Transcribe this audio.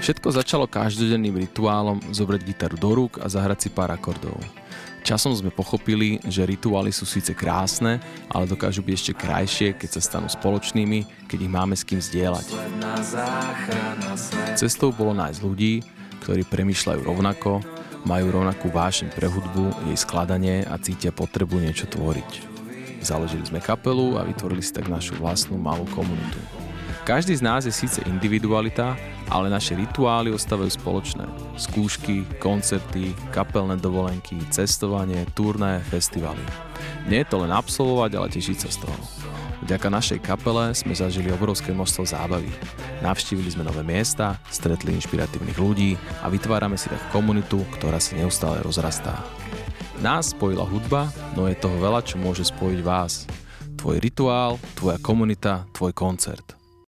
Všetko začalo každodenným rituálom zobrať gitaru do rúk a zahrať si pár akordov. Časom sme pochopili, že rituály sú síce krásne, ale dokážu byť ešte krajšie, keď sa stanú spoločnými, keď ich máme s kým zdieľať. Cestou bolo nájsť ľudí, ktorí premýšľajú rovnako, majú rovnakú vášeň pre hudbu, jej skladanie a cítia potrebu niečo tvoriť. Založili sme kapelu a vytvorili si tak našu vlastnú malú komunitu. Každý z nás je síce individualita, ale naše rituály ostávajú spoločné. Skúšky, koncerty, kapelné dovolenky, cestovanie, turné, festivaly. Nie je to len absolvovať, ale tešiť sa z toho. Vďaka našej kapele sme zažili obrovské množstvo zábavy. Navštívili sme nové miesta, stretli inšpiratívnych ľudí a vytvárame si tak komunitu, ktorá sa neustále rozrastá. Nás spojila hudba, no je toho veľa, čo môže spojiť vás. Tvoj rituál, tvoja komunita, tvoj koncert.